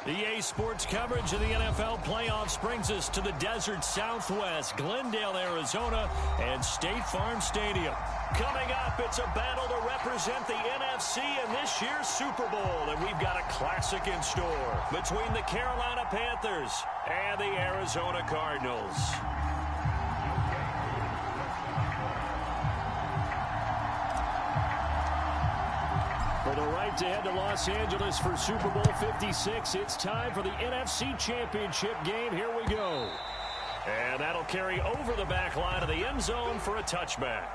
EA Sports coverage of the NFL playoffs brings us to the desert Southwest, Glendale, Arizona, and State Farm Stadium. Coming up, it's a battle to represent the NFC in this year's Super Bowl, and we've got a classic in store between the Carolina Panthers and the Arizona Cardinals. For the right to head to Los Angeles for Super Bowl 56, it's time for the NFC Championship game. Here we go. And that'll carry over the back line of the end zone for a touchback.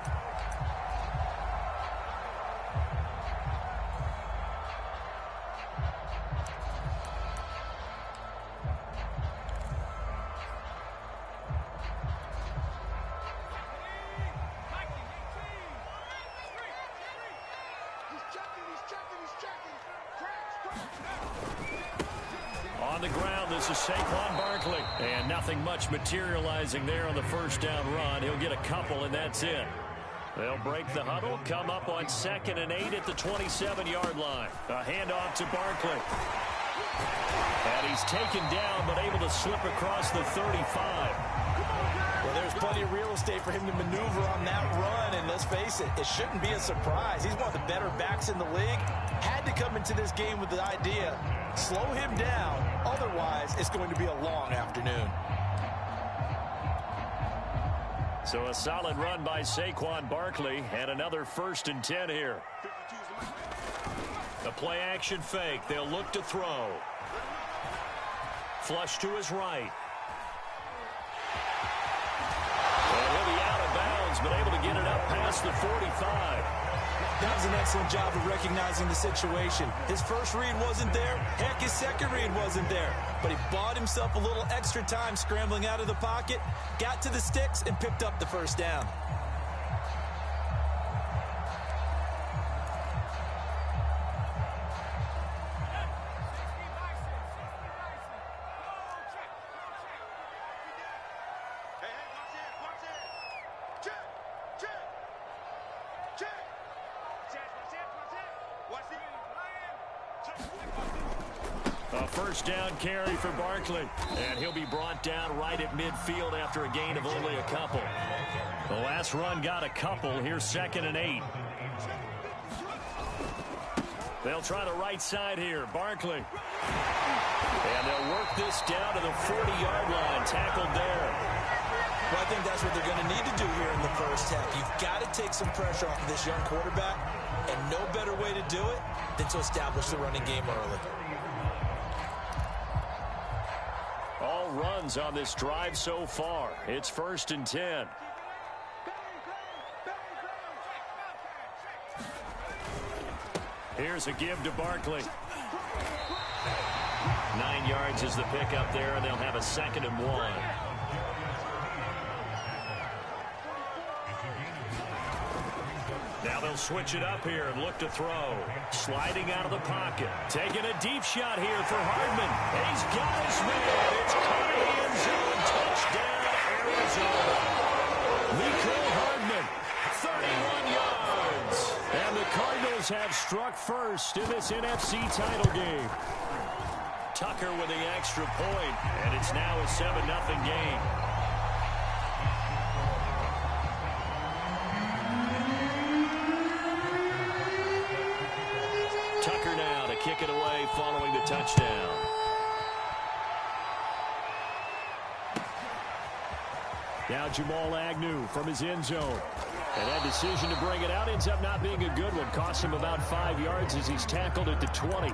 On the ground, this is Saquon Barkley. And nothing much materializing there on the first down run. He'll get a couple, and that's it. They'll break the huddle, come up on 2nd and 8 at the 27-yard line. A handoff to Barkley. And he's taken down, but able to slip across the 35. Well, there's plenty of real estate for him to maneuver on that run, and let's face it, it shouldn't be a surprise. He's one of the better backs in the league. Had to come into this game with the idea, slow him down, otherwise it's going to be a long afternoon. So a solid run by Saquon Barkley, and another 1st and 10 here. The play action fake, they'll look to throw. Flush to his right. But able to get it up past the 45. That was an excellent job of recognizing the situation. His first read wasn't there. Heck, his second read wasn't there. But he bought himself a little extra time scrambling out of the pocket, got to the sticks, and picked up the first down. A first down carry for Barkley, and he'll be brought down right at midfield after a gain of only a couple. The last run got a couple. Here's 2nd and 8. They'll try the right side here. Barkley. And they'll work this down to the 40-yard line. Tackled there. Well, I think that's what they're going to need to do here in the first half. You've got to take some pressure off of this young quarterback, and no better way to do it than to establish the running game early. All runs on this drive so far. It's 1st and 10. Here's a give to Barkley. 9 yards is the pickup there, and they'll have a 2nd and 1. Now they'll switch it up here and look to throw. Sliding out of the pocket. Taking a deep shot here for Hardman. He's got his man. It's caught in the end zone. Touchdown, Arizona. Mecole Hardman, 31 yards. And the Cardinals have struck first in this NFC title game. Tucker with the extra point, and it's now a 7-0 game. Tucker now to kick it away following the touchdown. Now Jamal Agnew from his end zone. And that decision to bring it out ends up not being a good one. Cost him about 5 yards as he's tackled at the 20.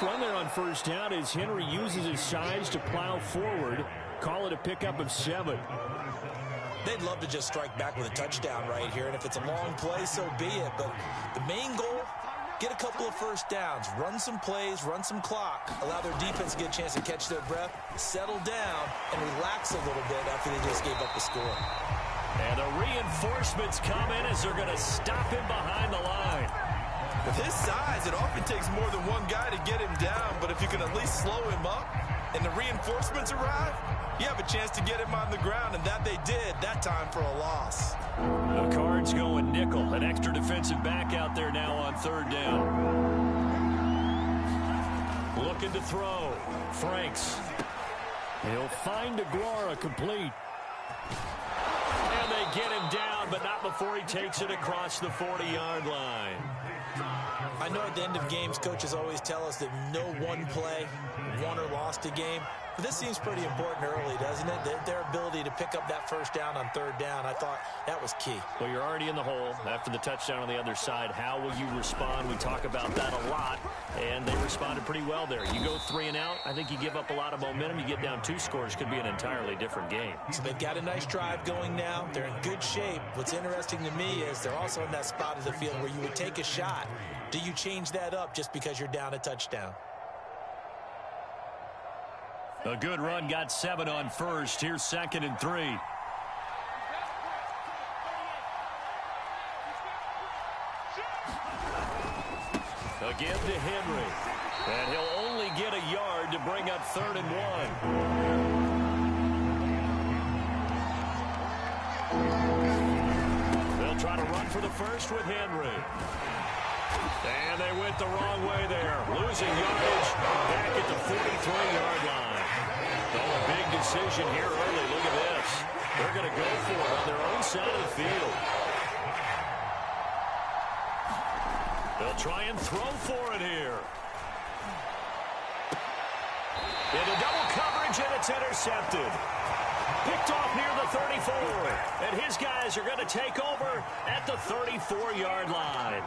Run there on first down as Henry uses his size to plow forward. Call it a pickup of 7. They'd love to just strike back with a touchdown right here, and if it's a long play, so be it. But the main goal, get a couple of first downs, run some plays, run some clock, allow their defense to get a chance to catch their breath, settle down, and relax a little bit after they just gave up the score. And the reinforcements come in as they're going to stop him behind the line. With his size, it often takes more than one guy to get him down, but if you can at least slow him up and the reinforcements arrive, you have a chance to get him on the ground, and that they did, that time for a loss. The Cards going nickel, an extra defensive back out there now on third down. Looking to throw. Franks. He'll find Aguara complete. And they get him down, but not before he takes it across the 40-yard line. I know at the end of games, coaches always tell us that no one play won or lost a game. But this seems pretty important early, doesn't it? Their ability to pick up that first down on third down, I thought that was key. Well, you're already in the hole after the touchdown on the other side. How will you respond? We talk about that a lot, and they responded pretty well there. You go 3 and out, I think you give up a lot of momentum. You get down 2 scores, could be an entirely different game. So they've got a nice drive going now. They're in good shape. What's interesting to me is they're also in that spot of the field where you would take a shot. Do you change that up just because you're down a touchdown? A good run, got 7 on first. Here's 2nd and 3. Again to Henry. And he'll only get a yard to bring up 3rd and 1. They'll try to run for the first with Henry. And they went the wrong way there. Losing yardage back at the 43-yard line. Oh, a big decision here early. Look at this. They're going to go for it on their own side of the field. They'll try and throw for it here. Into double coverage, and it's intercepted. Picked off near the 34. And his guys are going to take over at the 34-yard line.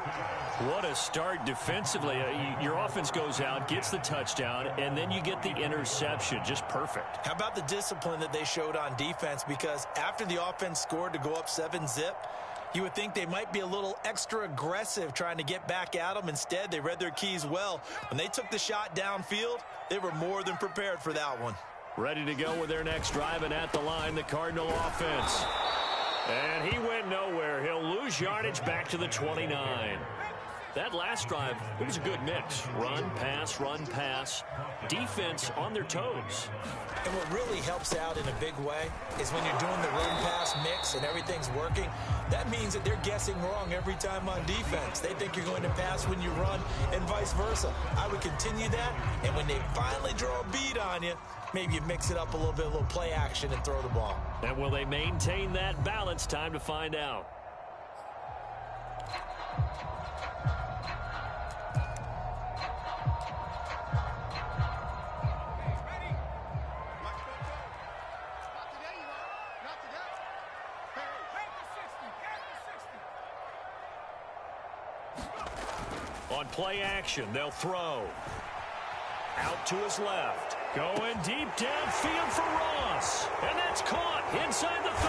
What a start defensively. Your offense goes out, gets the touchdown, and then you get the interception. Just perfect. How about the discipline that they showed on defense? Because after the offense scored to go up 7-zip, you would think they might be a little extra aggressive trying to get back at them. Instead, they read their keys well. When they took the shot downfield, they were more than prepared for that one. Ready to go with their next drive, and at the line, the Cardinal offense. And he went nowhere. He'll lose yardage back to the 29. That last drive, it was a good mix. Run, pass. Defense on their toes. And what really helps out in a big way is when you're doing the run-pass mix and everything's working, that means that they're guessing wrong every time on defense. They think you're going to pass when you run and vice versa. I would continue that, and when they finally draw a beat on you, maybe you mix it up a little bit, a little play action, and throw the ball. And will they maintain that balance? Time to find out. On play action, they'll throw. Out to his left. Going deep downfield for Ross. And that's caught inside the 30.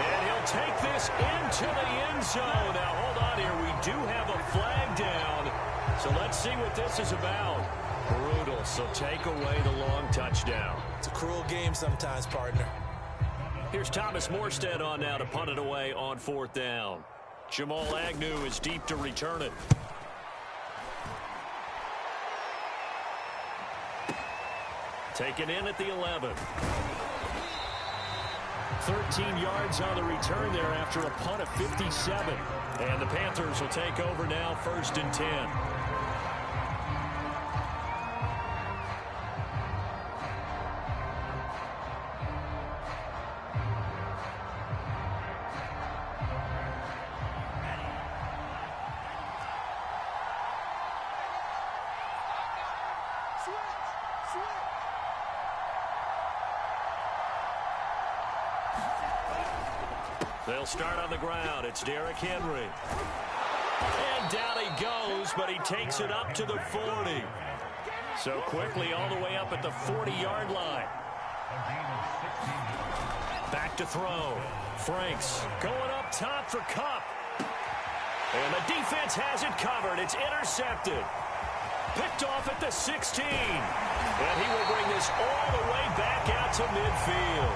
And he'll take this into the end zone. Now, hold on here. We do have a flag down. So let's see what this is about. Brutal. So take away the long touchdown. It's a cruel game sometimes, partner. Here's Thomas Morstead on now to punt it away on 4th down. Jamal Agnew is deep to return it. Taken in at the 11. 13 yards on the return there after a punt of 57. And the Panthers will take over now, 1st and 10. They'll start on the ground. It's Derrick Henry. And down he goes, but he takes it up to the 40. So quickly all the way up at the 40-yard line. Back to throw. Franks going up top for Kupp. And the defense has it covered. It's intercepted. Picked off at the 16. And he will bring this all the way back out to midfield.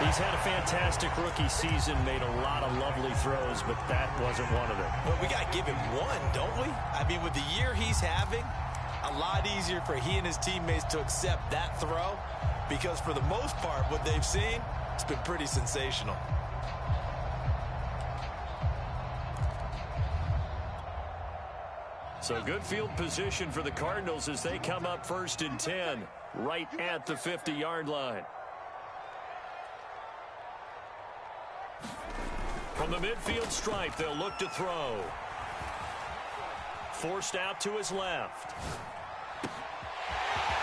He's had a fantastic rookie season, made a lot of lovely throws, but that wasn't one of them. Well, we got to give him one, don't we? I mean, with the year he's having, a lot easier for he and his teammates to accept that throw because for the most part, what they've seen, it's been pretty sensational. So good field position for the Cardinals as they come up 1st and 10, right at the 50-yard line. From the midfield stripe, they'll look to throw. Forced out to his left.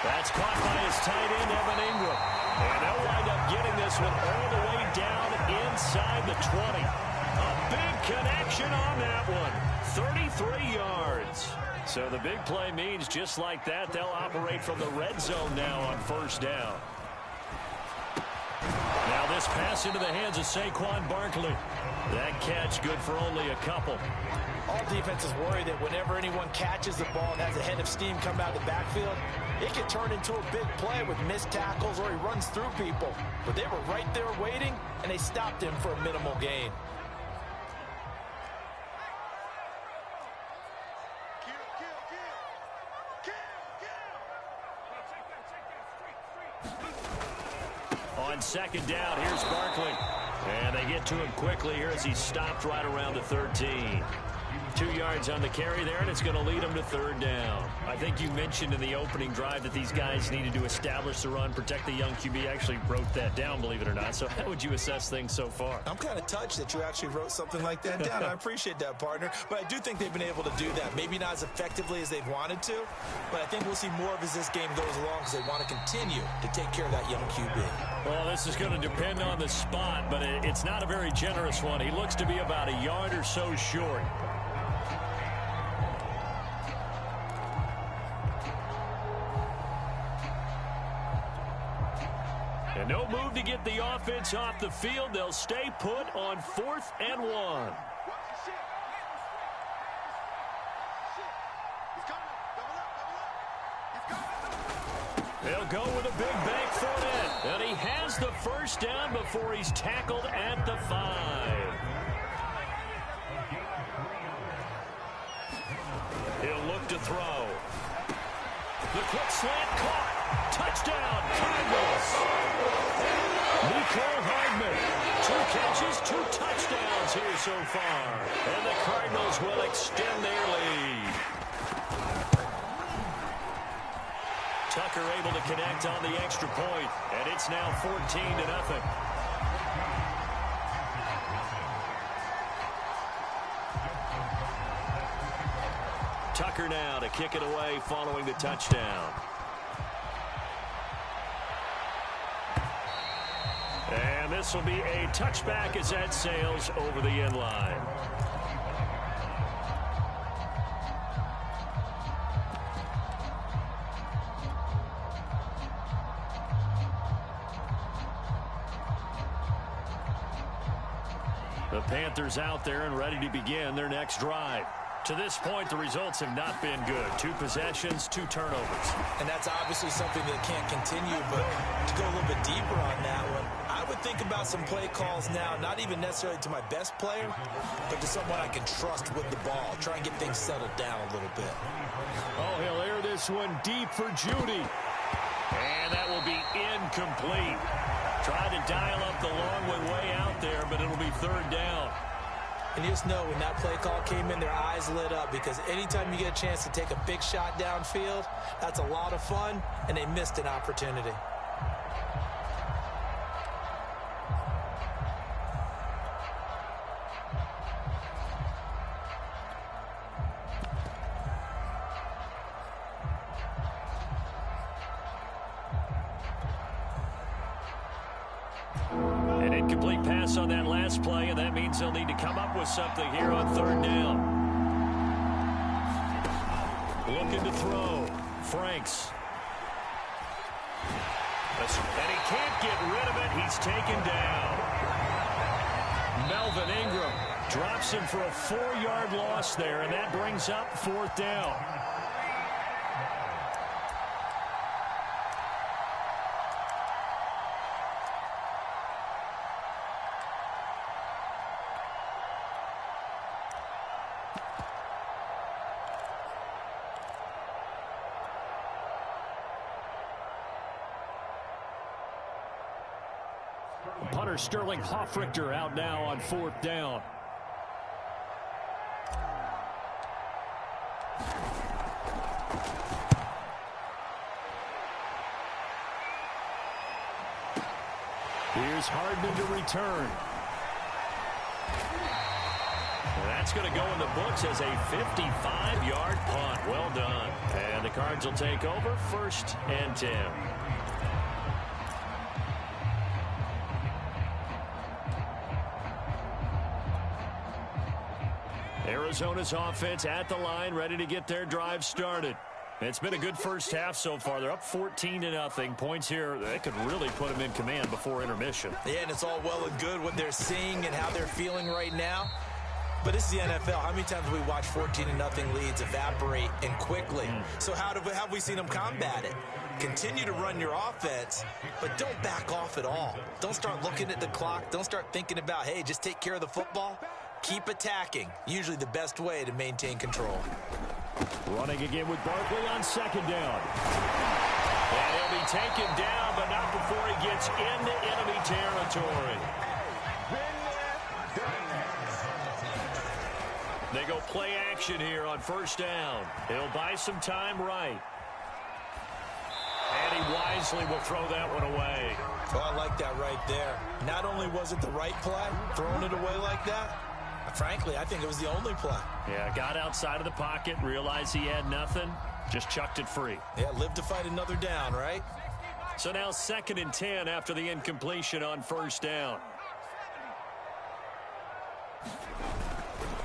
That's caught by his tight end, Evan Ingram. And they'll wind up getting this one all the way down inside the 20. A big connection on that one. 33 yards. So the big play means just like that, they'll operate from the red zone now on 1st down. Now this pass into the hands of Saquon Barkley. That catch good for only a couple. All defenses worry that whenever anyone catches the ball and has a head of steam come out of the backfield, it can turn into a big play with missed tackles or he runs through people. But they were right there waiting, and they stopped him for a minimal gain. On 2nd down, here's Barkley. And they get to him quickly here as he's stopped right around the 13. 2 yards on the carry there, and it's going to lead them to 3rd down. I think you mentioned in the opening drive that these guys needed to establish the run, protect the young QB. I actually wrote that down, believe it or not. So how would you assess things so far? I'm kind of touched that you actually wrote something like that down. I appreciate that, partner. But I do think they've been able to do that. Maybe not as effectively as they've wanted to, but I think we'll see more of as this game goes along because they want to continue to take care of that young QB. Well, this is going to depend on the spot, but it's not a very generous one. He looks to be about a yard or so short. And no move to get the offense off the field. They'll stay put on 4th and 1. They'll go with a big bank for it. And he has the 1st down before he's tackled at the 5. He'll look to throw. The quick slant caught. Touchdown, Cardinals. Nicole Hardman. 2 catches, 2 touchdowns here so far. And the Cardinals will extend their lead. Tucker able to connect on the extra point, and it's now 14-0. Tucker now to kick it away following the touchdown. And this will be a touchback as that sails over the end line. The Panthers out there and ready to begin their next drive. To this point, the results have not been good. 2 possessions, 2 turnovers. And that's obviously something that can't continue, but to go a little bit deeper on that one, I would think about some play calls now, not even necessarily to my best player, but to someone I can trust with the ball. Try and get things settled down a little bit. Oh, he'll air this one deep for Judy. And that will be incomplete. Tried to dial up the long way out there, but it'll be 3rd down. And you just know when that play call came in, their eyes lit up because anytime you get a chance to take a big shot downfield, that's a lot of fun, and they missed an opportunity. An incomplete pass on that last play, and that means they'll need to come up with something here on 3rd down. Looking to throw. Franks. And he can't get rid of it. He's taken down. Melvin Ingram Drops him for a 4-yard loss there, and that brings up 4th down. Punter Sterling Hoffrichter out now on 4th down. Here's Hardman to return. That's going to go in the books as a 55-yard punt. Well done. And the Cards will take over 1st and 10. Arizona's offense at the line, ready to get their drive started. It's been a good first half so far. They're up 14-0. Points here, they could really put them in command before intermission. Yeah, and it's all well and good what they're seeing and how they're feeling right now. But this is the NFL. How many times have we watched 14-0 leads evaporate and quickly? So how have we seen them combat it? Continue to run your offense, but don't back off at all. Don't start looking at the clock. Don't start thinking about, hey, just take care of the football. Keep attacking. Usually the best way to maintain control. Running again with Barkley on 2nd down. And he'll be taken down, but not before he gets into enemy territory. They go play action here on 1st down. He'll buy some time right. And he wisely will throw that one away. Oh, I like that right there. Not only was it the right play, throwing it away like that, frankly, I think it was the only play. Yeah, got outside of the pocket, realized he had nothing, just chucked it free. Yeah, live to fight another down, right? So now 2nd and 10 after the incompletion on 1st down.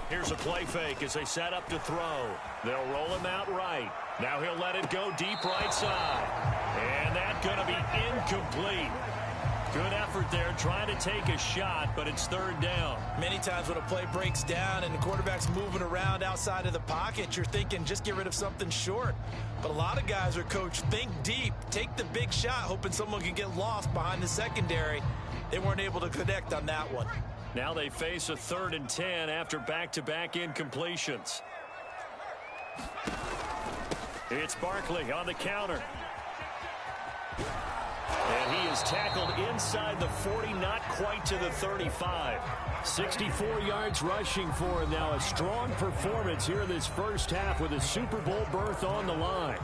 Here's a play fake as they set up to throw. They'll roll him out right. Now he'll let it go deep right side. And that's going to be incomplete. Good effort there, trying to take a shot, but it's 3rd down. Many times when a play breaks down and the quarterback's moving around outside of the pocket, you're thinking just get rid of something short. But a lot of guys are coached, think deep, take the big shot, hoping someone can get lost behind the secondary. They weren't able to connect on that one. Now they face a 3rd and 10 after back-to-back incompletions. It's Barkley on the counter. And he is tackled inside the 40, not quite to the 35. 64 yards rushing for him now. A strong performance here in this first half with a Super Bowl berth on the line.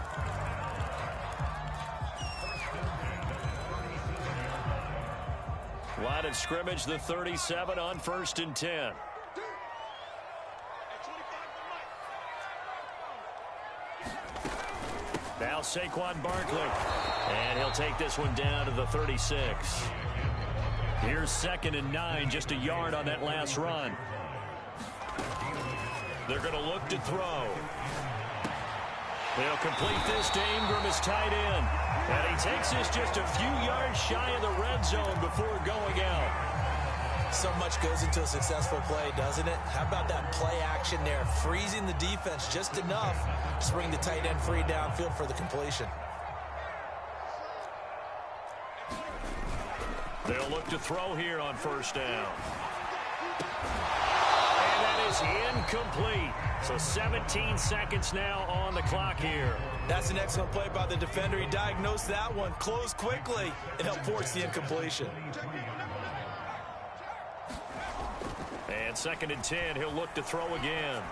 Line of scrimmage, the 37 on 1st and 10. Now Saquon Barkley. And he'll take this one down to the 36. Here's 2nd and 9, just a yard on that last run. They're going to look to throw. They'll complete this to Ingram as tight end. And he takes this just a few yards shy of the red zone before going out. So much goes into a successful play, doesn't it? How about that play action there? Freezing the defense just enough to bring the tight end free downfield for the completion. They'll look to throw here on 1st down. And that is incomplete. So 17 seconds now on the clock here. That's an excellent play by the defender. He diagnosed that one, closed quickly, and helped force the incompletion. And 2nd and 10, he'll look to throw again.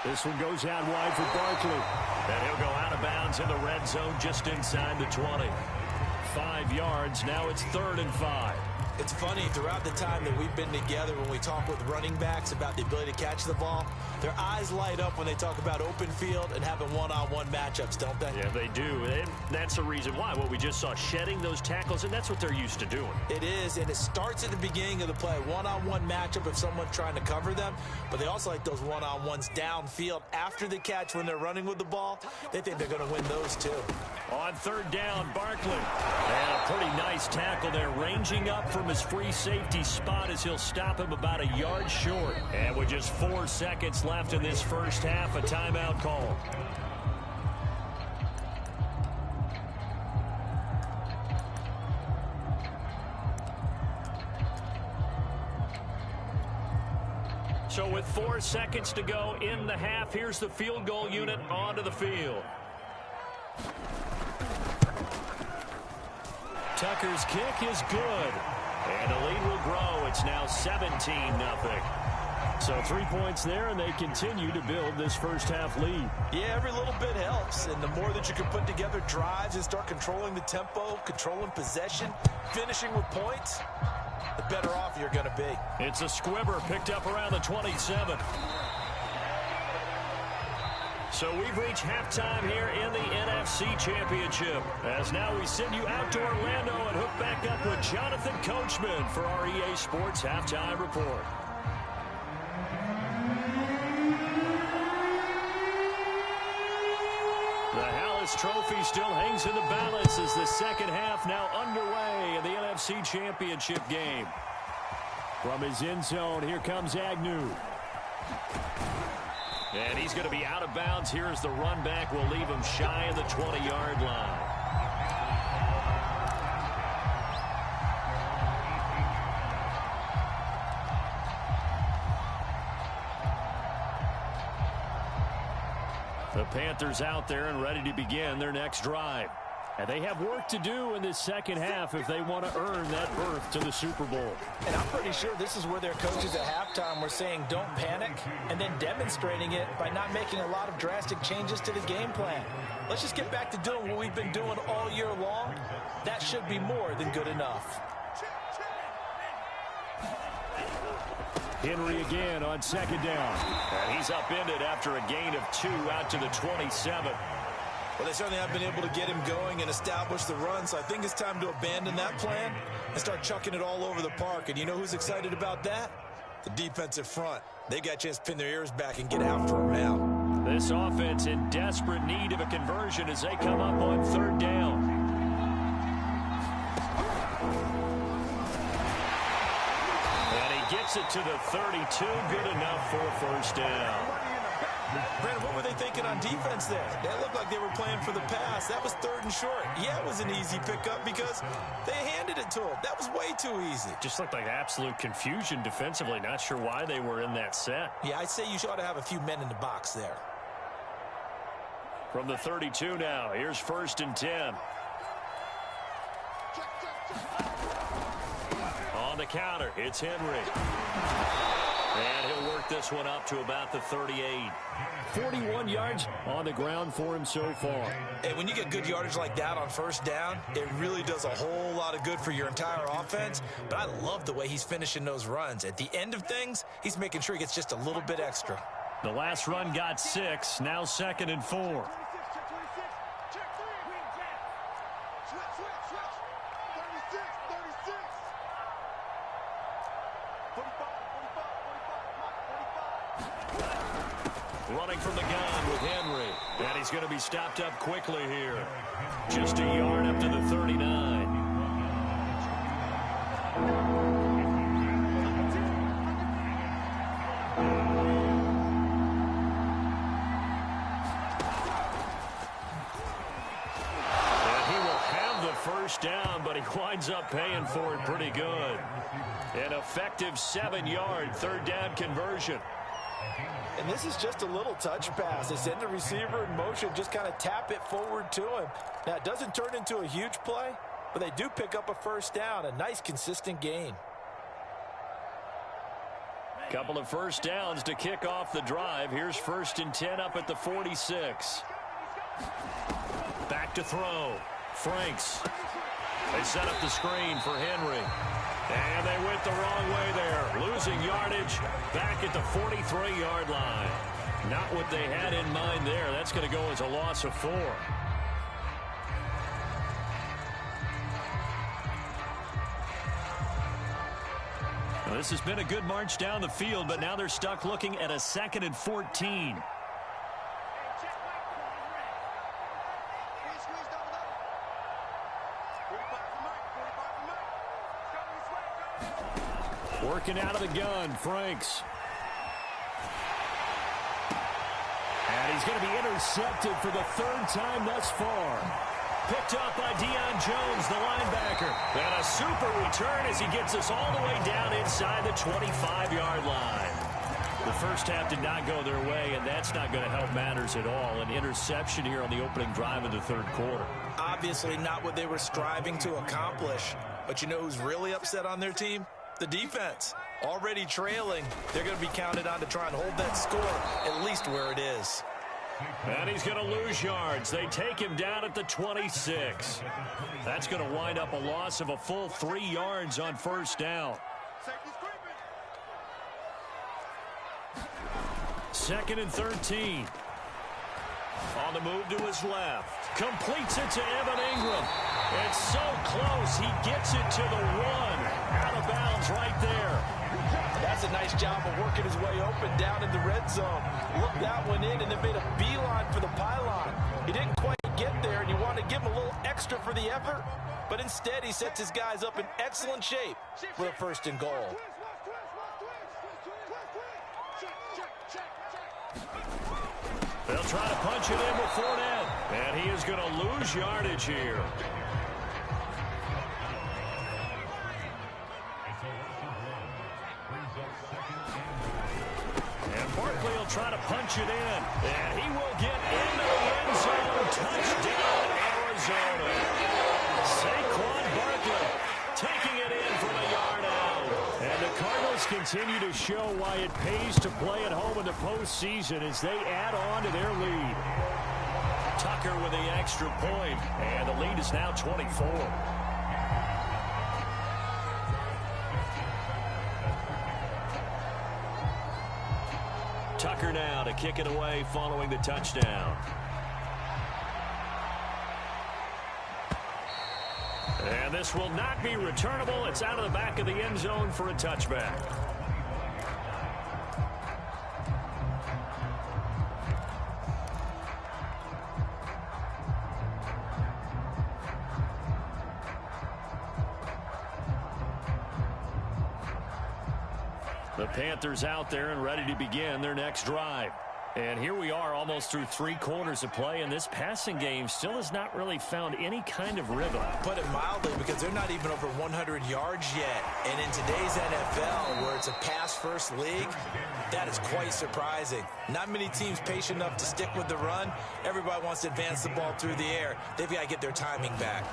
This one goes out wide for Barkley. And he'll go out of bounds in the red zone just inside the 20. 5 yards, now it's 3rd and 5. It's funny, throughout the time that we've been together, when we talk with running backs about the ability to catch the ball, their eyes light up when they talk about open field and having one-on-one matchups, don't they? Yeah, they do. And that's the reason why. What we just saw, shedding those tackles, and that's what they're used to doing. It is, and it starts at the beginning of the play. One-on-one matchup if someone's trying to cover them, but they also like those one-on-ones downfield after the catch when they're running with the ball. They think they're going to win those too. On third down, Barkley. And a pretty nice tackle there, ranging up from his free safety spot as he'll stop him about a yard short. And with just 4 seconds left in this first half, a timeout call. So with 4 seconds to go in the half, here's the field goal unit onto the field. Tucker's kick is good. And the lead will grow. It's now 17-0. So 3 points there, and they continue to build this first half lead. Yeah, every little bit helps. And the more that you can put together drives and start controlling the tempo, controlling possession, finishing with points, the better off you're going to be. It's a squibber picked up around the 27. So we've reached halftime here in the NFC Championship. As now we send you out to Orlando and hook back up with Jonathan Coachman for our EA Sports Halftime Report. The Hallis Trophy still hangs in the balance as the second half now underway in the NFC Championship game. From his end zone, here comes Agnew. And he's going to be out of bounds here as the run back will leave him shy of the 20-yard line. The Panthers out there and ready to begin their next drive. And they have work to do in this second half if they want to earn that berth to the Super Bowl. And I'm pretty sure this is where their coaches at halftime were saying don't panic, and then demonstrating it by not making a lot of drastic changes to the game plan. Let's just get back to doing what we've been doing all year long. That should be more than good enough. Henry again on second down. And he's upended after a gain of 2 out to the 27. Well, they certainly have been able to get him going and establish the run, so I think it's time to abandon that plan and start chucking it all over the park. And you know who's excited about that? The defensive front. They got a chance to pin their ears back and get after him now. This offense in desperate need of a conversion as they come up on third down. And he gets it to the 32. Good enough for a first down. Brandon, what were they thinking on defense there? They looked like they were playing for the pass. That was 3rd and short. Yeah, it was an easy pickup because they handed it to him. That was way too easy. Just looked like absolute confusion defensively. Not sure why they were in that set. Yeah, I'd say you ought to have a few men in the box there. From the 32 now, here's 1st and 10. On the counter, it's Henry. And he'll work this one up to about the 38. 41 yards on the ground for him so far. Hey, when you get good yardage like that on first down, it really does a whole lot of good for your entire offense. But I love the way he's finishing those runs. At the end of things, he's making sure he gets just a little bit extra. The last run got 6, now 2nd and 4. Running from the gun with Henry. And he's going to be stopped up quickly here. Just a yard up to the 39. And he will have the first down, but he winds up paying for it pretty good. An effective 7-yard third down conversion. And this is just a little touch pass. They send the receiver in motion, just kind of tap it forward to him. Now, it doesn't turn into a huge play, but they do pick up a first down, a nice, consistent gain. Couple of first downs to kick off the drive. Here's 1st and 10 up at the 46. Back to throw. Franks. They set up the screen for Henry. And they went the wrong way there. Losing yardage back at the 43-yard line. Not what they had in mind there. That's going to go as a loss of 4. Well, this has been a good march down the field, but now they're stuck looking at a 2nd and 14. Working out of the gun, Franks. And he's going to be intercepted for the third time thus far. Picked up by Deion Jones, the linebacker. And a super return as he gets us all the way down inside the 25-yard line. The first half did not go their way, and that's not going to help matters at all. An interception here on the opening drive of the third quarter. Obviously not what they were striving to accomplish. But you know who's really upset on their team? The defense. Already trailing. They're going to be counted on to try and hold that score at least where it is. And he's going to lose yards. They take him down at the 26. That's going to wind up a loss of a full 3 yards on first down. Second and 13. On the move to his left. Completes it to Evan Ingram. It's so close. He gets it to the 1. Out of bounds right there. That's a nice job of working his way open down in the red zone. Looked that one in and then made a beeline for the pylon. He didn't quite get there, and you want to give him a little extra for the effort. But instead, he sets his guys up in excellent shape for the first and goal. They'll try to punch it in with Fournette. And he is going to lose yardage here. And Barkley will try to punch it in. And he will get into the end zone. Touchdown, Arizona. Saquon Barkley taking it in from a yard out. And the Cardinals continue to show why it pays to play at home in the postseason as they add on to their lead. Tucker with the extra point, and the lead is now 24. Tucker now to kick it away following the touchdown. And this will not be returnable. It's out of the back of the end zone for a touchback. The Panthers out there and ready to begin their next drive. And here we are almost through 3 quarters of play, and this passing game still has not really found any kind of rhythm. Put it mildly, because they're not even over 100 yards yet. And in today's NFL, where it's a pass-first league, that is quite surprising. Not many teams patient enough to stick with the run. Everybody wants to advance the ball through the air. They've got to get their timing back.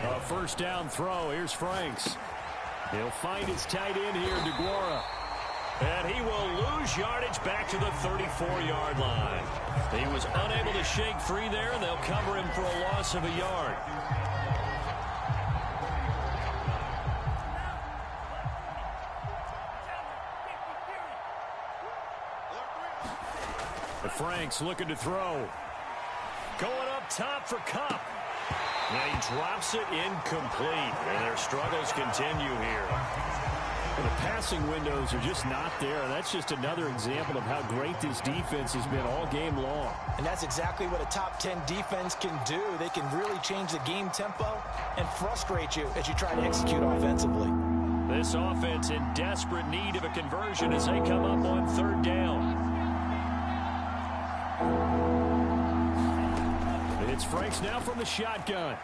A first down throw. Here's Franks. He'll find his tight end here, Jwhoppe. And he will lose yardage back to the 34-yard line. He was unable to shake free there, and they'll cover him for a loss of a yard. The Franks looking to throw. Going up top for Kupp. And he drops it incomplete. And their struggles continue here. The passing windows are just not there. That's just another example of how great this defense has been all game long. And that's exactly what a top 10 defense can do. They can really change the game tempo and frustrate you as you try to execute offensively. This offense in desperate need of a conversion as they come up on third down. It's Franks now from the shotgun.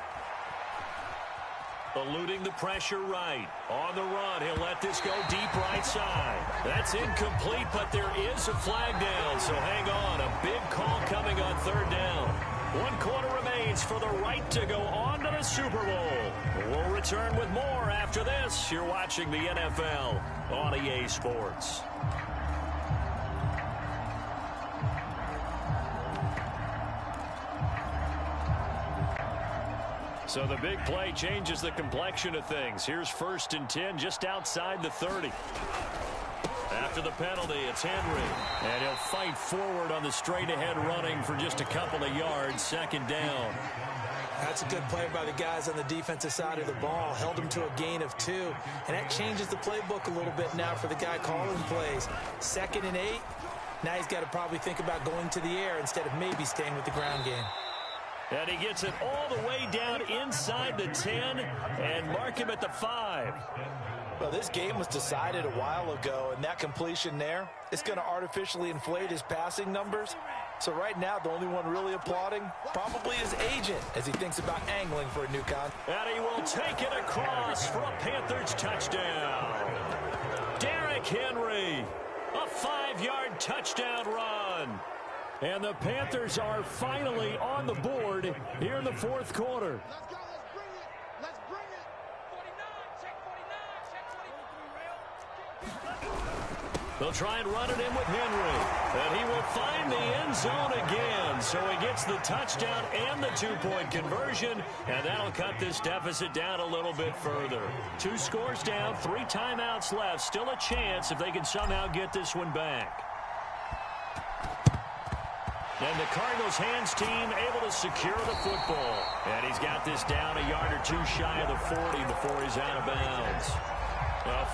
Eluding the pressure right. On the run, he'll let this go deep right side. That's incomplete, but there is a flag down, so hang on. A big call coming on third down. 1 quarter remains for the right to go on to the Super Bowl. We'll return with more after this. You're watching the NFL on EA Sports. So the big play changes the complexion of things. Here's 1st and 10 just outside the 30. After the penalty, it's Henry. And he'll fight forward on the straight-ahead running for just a couple of yards. 2nd down. That's a good play by the guys on the defensive side of the ball. Held him to a gain of 2. And that changes the playbook a little bit now for the guy calling plays. 2nd and 8. Now he's got to probably think about going to the air instead of maybe staying with the ground game. And he gets it all the way down inside the 10 and mark him at the 5. Well, this game was decided a while ago, and that completion there, it's going to artificially inflate his passing numbers. So right now, the only one really applauding probably his agent as he thinks about angling for a new contract. And he will take it across for a Panthers touchdown. Derrick Henry, a 5-yard touchdown run. And the Panthers are finally on the board here in the fourth quarter. Let's go. Let's bring it. 49. Check 49. Check 49. They'll try and run it in with Henry. And he will find the end zone again. So he gets the touchdown and the 2-point conversion. And that'll cut this deficit down a little bit further. 2 scores down, 3 timeouts left. Still a chance if they can somehow get this one back. And the Cardinals hands team able to secure the football. And he's got this down a yard or 2 shy of the 40 before he's out of bounds.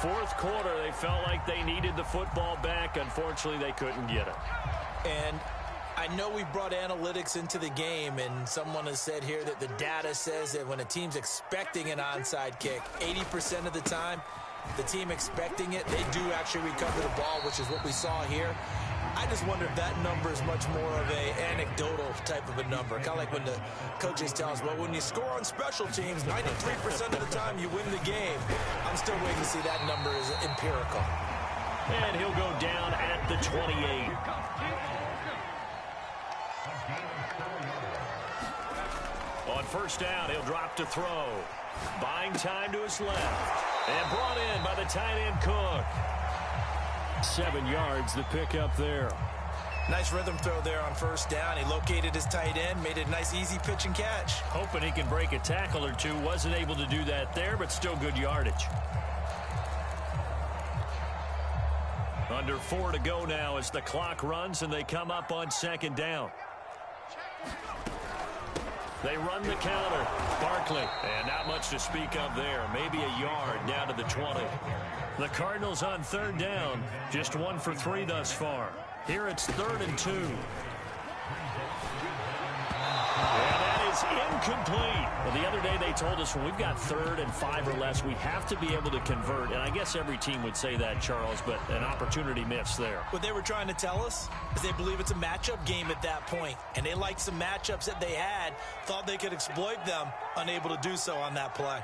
Fourth quarter, they felt like they needed the football back. Unfortunately, they couldn't get it. And I know we brought analytics into the game, and someone has said here that the data says that when a team's expecting an onside kick, 80% of the time, the team expecting it, they do actually recover the ball, which is what we saw here. I just wonder if that number is much more of a anecdotal type of a number. Kind of like when the coaches tell us, well, when you score on special teams, 93% of the time you win the game. I'm still waiting to see that number is empirical. And he'll go down at the 28. On first down, he'll drop to throw. Buying time to his left. And brought in by the tight end Cook. 7 yards the pick up there. Nice rhythm throw there on first down. He located his tight end, made it a nice easy pitch and catch. Hoping he can break a tackle or two. Wasn't able to do that there, but still good yardage. Under 4 to go now as the clock runs and they come up on second down. They run the counter. Barkley. And not much to speak of there. Maybe a yard down to the 20. The Cardinals on third down. Just 1 for 3 thus far. Here it's 3rd and 2. And that is incomplete. Well, the other day they told us when we've got 3rd and 5 or less, we have to be able to convert. And I guess every team would say that, Charles, but an opportunity missed there. What they were trying to tell us is they believe it's a matchup game at that point. And they liked some matchups that they had, thought they could exploit them, unable to do so on that play.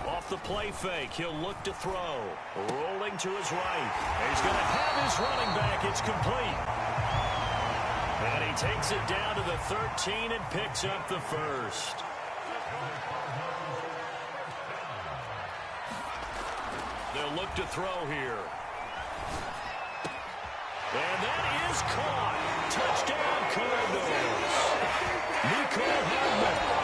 Off the play fake, he'll look to throw. Rolling to his right. He's going to have his running back. It's complete. And he takes it down to the 13 and picks up the first. They'll look to throw here. And that is caught. Touchdown, Cardinals. Hardman